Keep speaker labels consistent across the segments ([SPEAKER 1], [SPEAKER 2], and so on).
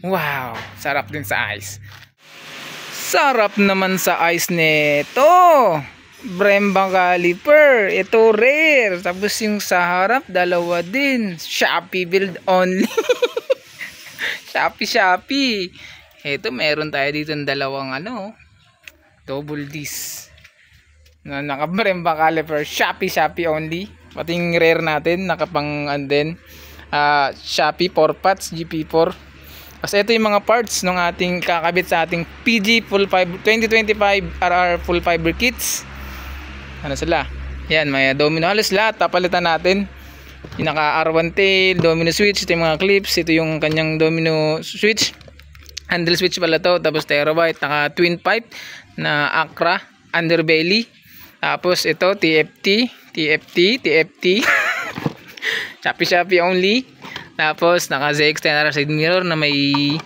[SPEAKER 1] Wow, sarap din sa ice. Sarap naman sa ice nito. Brembo caliper. Ito rare. Tapos yung sa harap, dalawa din. Shopee build only. Shopee. Ito, meron tayo dito ng dalawang double disc. Na naka-Brembo caliper. Shopee only. Pati yung rare natin, nakapang din. Shopee 4 pots, GP4. Kasi ito yung mga parts ng ating kakabit sa ating PG full fiber 2025 RR full fiber kits. Ano sila? Yan, may domino, halos lahat papalitan natin. Yung naka R1 tail, domino switch, ito yung mga clips, ito yung kanyang domino switch. Handle switch pala to, tapos terabyte, naka twin pipe na Acra underbelly. Tapos ito TFT. Shopee only. Tapos naka ZX10R side mirror na may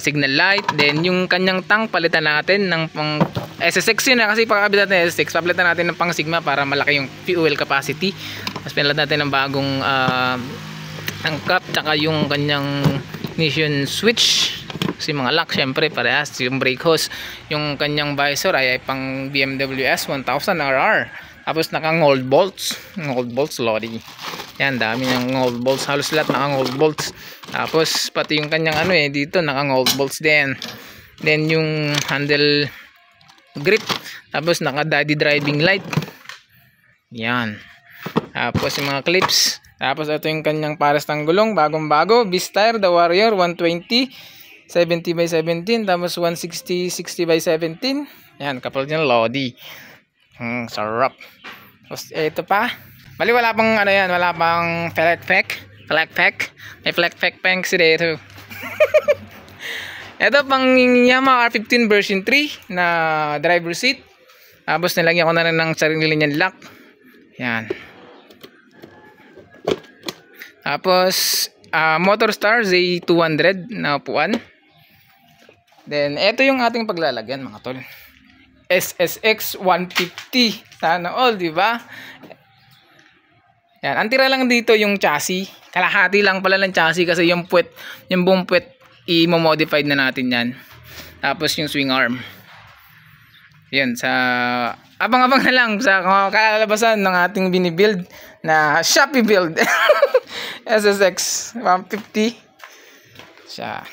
[SPEAKER 1] signal light. Then yung kanyang tank palitan natin ng pang SSX yun kasi pagkabit natin SSX, palitan natin ng pang Sigma para malaki yung fuel capacity. Tapos pinalit natin ng bagong angkat, tsaka yung kanyang ignition switch. Kasi mga lock syempre parehas, yung brake hose, yung kanyang visor ay pang BMW S1000 RR. Tapos naka gold bolts lodi. Yan, dami ng gold bolts, halos lahat naka gold bolts. Tapos pati yung kanyang dito naka gold bolts din. Then yung handle grip, tapos naka daddy driving light. Yan. Tapos yung mga clips. Tapos ito yung kanyang pares ng gulong, bagong-bago, Beast-Tire The Warrior 120 70x17, tapos 160 60x17. Yan, kapal niya lodi. Sarap. Tapos ito pa. Bali wala pang wala pang fleck pack. May fleck pack si dito. Ito pang Yamaha R15 version 3 na driver seat. Tapos nilagyan ko na rin ng sarili niyang lock. Yan. Tapos Motorstar Z200 na upuan. Then ito yung ating paglalagyan mga tol. SSX 150. Sana all, di ba? Yan, ang tira lang dito yung chassis. Kalahati lang pala ng chassis kasi yung buong puwet i-modified na natin yan. Tapos yung swing arm. Yan, sa abang-abang na lang sa kalalabasan ng ating binibuild na Shopee build. SSX 150. Siya.